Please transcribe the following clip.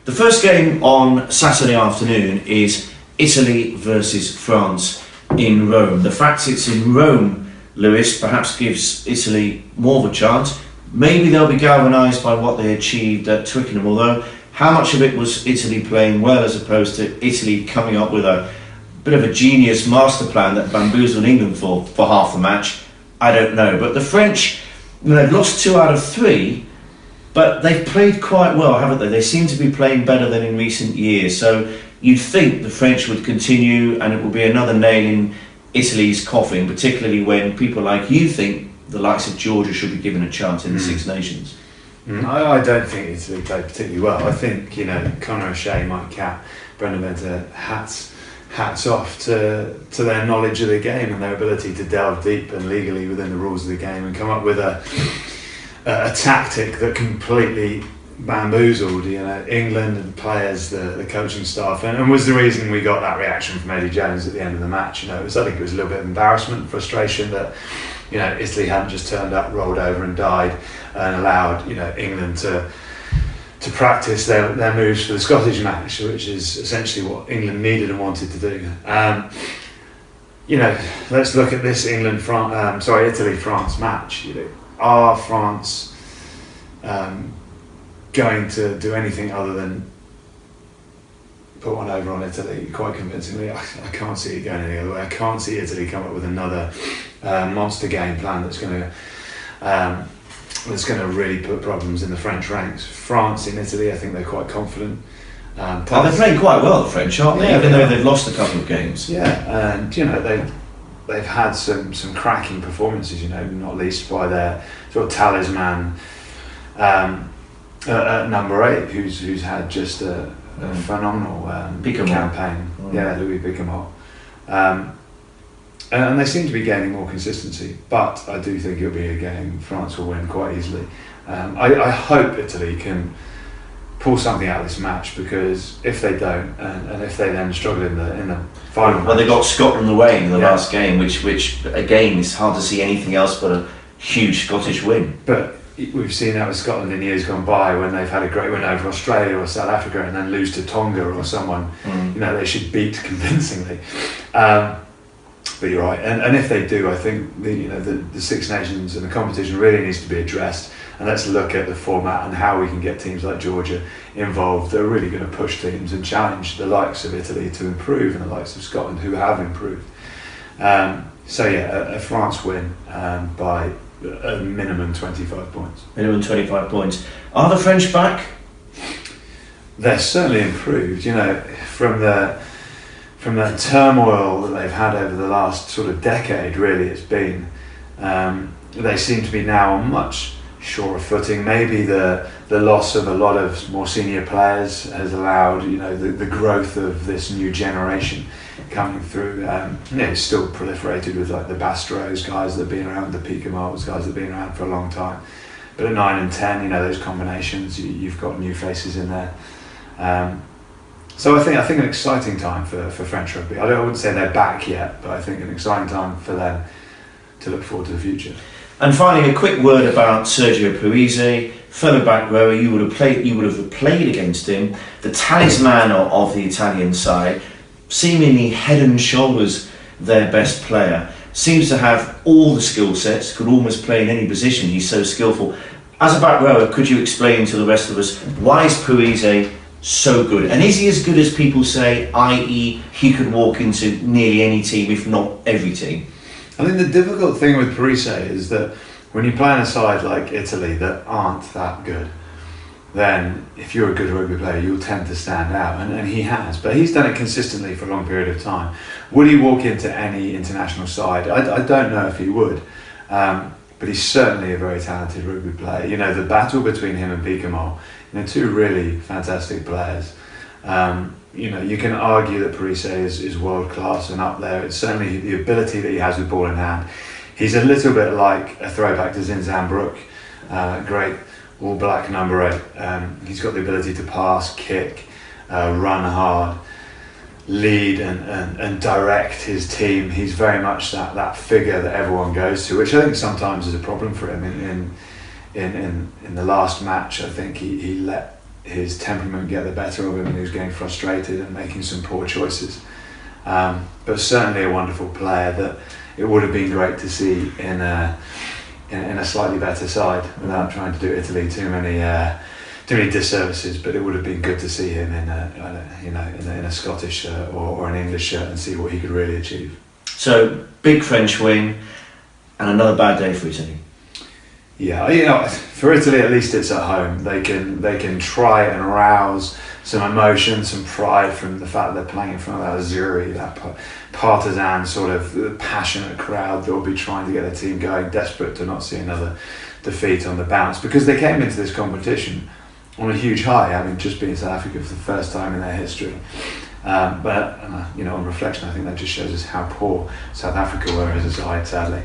The first game on Saturday afternoon is Italy versus France in Rome. The fact it's in Rome, Lewis, perhaps gives Italy more of a chance. Maybe they'll be galvanised by what they achieved at Twickenham, although how much of it was Italy playing well as opposed to Italy coming up with a bit of a genius master plan that bamboozled England for half the match? I don't know. But the French, they've lost 2 out of 3, but they've played quite well, haven't they? They seem to be playing better than in recent years. So you'd think the French would continue and it will be another nail in Italy's coffin, particularly when people like you think the likes of Georgia should be given a chance in the Six Nations. I don't think Italy played particularly well. I think, Conor O'Shea, Mike Catt, Brendan Venter, hats off to their knowledge of the game and their ability to delve deep and legally within the rules of the game and come up with a tactic that completely bamboozled England and the players, the coaching staff, and was the reason we got that reaction from Eddie Jones at the end of the match. I think it was a little bit of embarrassment, frustration that Italy hadn't just turned up, rolled over and died and allowed England to practice their moves for the Scottish match, which is essentially what England needed and wanted to do. Let's look at this Italy-France match. Are France going to do anything other than put one over on Italy quite convincingly? I can't see it going any other way. I can't see Italy come up with another monster game plan that's going to really put problems in the French ranks. France in Italy, I think they're quite confident. They're playing quite well, the French, aren't they? Even though they've lost a couple of games. Yeah, and they've had some cracking performances. Not least by their sort of talisman at number 8, who's had just a phenomenal campaign. Yeah, Louis Bicamot. And they seem to be gaining more consistency, but I do think it'll be a game France will win quite easily. I hope Italy can pull something out of this match, because if they don't, and if they then struggle in the final match. Well, they got Scotland away in the last game, which again is hard to see anything else but a huge Scottish win. But we've seen that with Scotland in years gone by, when they've had a great win over Australia or South Africa and then lose to Tonga or someone they should beat convincingly. But you're right, and if they do, I think the Six Nations and the competition really needs to be addressed, and let's look at the format and how we can get teams like Georgia involved. They're really going to push teams and challenge the likes of Italy to improve, and the likes of Scotland who have improved. A France win by a minimum 25 points. Minimum 25 points. Are the French back? They're certainly improved. From that turmoil that they've had over the last sort of decade, really, it's been. They seem to be now on much surer footing. Maybe the loss of a lot of more senior players has allowed the growth of this new generation coming through. It's still proliferated with like the Bastros guys that have been around, the Picamots guys that have been around for a long time. But at 9 and 10, those combinations, you've got new faces in there. So I think an exciting time for French rugby. I wouldn't say they're back yet, but I think an exciting time for them to look forward to the future. And finally, a quick word about Sergio Parisse, fellow back rower. You would have played against him, the talisman of the Italian side, seemingly head and shoulders their best player. Seems to have all the skill sets, could almost play in any position. He's so skillful. As a back rower, could you explain to the rest of us, why is Parisse so good? And is he as good as people say, i.e. he could walk into nearly any team, if not every team? I think the difficult thing with Parisse is that when you play on a side like Italy that aren't that good, then if you're a good rugby player, you'll tend to stand out, and he has. But he's done it consistently for a long period of time. Would he walk into any international side? I don't know if he would, but he's certainly a very talented rugby player. The battle between him and Picamol, two really fantastic players. You can argue that Parisse is world class and up there. It's certainly the ability that he has with ball in hand. He's a little bit like a throwback to Zinzan Brook, great All Black number 8. He's got the ability to pass, kick, run hard, lead and direct his team. He's very much that figure that everyone goes to, which I think sometimes is a problem for him. In the last match, I think he let his temperament get the better of him, and he was getting frustrated and making some poor choices. But certainly a wonderful player that it would have been great to see in a slightly better side, without trying to do Italy too many disservices. But it would have been good to see him in a Scottish shirt or an English shirt and see what he could really achieve. So big French win and another bad day for Italy. Yeah, for Italy at least it's at home. They can try and arouse some emotion, some pride from the fact that they're playing in front of that Azzurri, that partisan sort of passionate crowd that will be trying to get their team going, desperate to not see another defeat on the bounce, because they came into this competition on a huge high, having just been South Africa for the first time in their history. But on reflection, I think that just shows us how poor South Africa were as a side, sadly.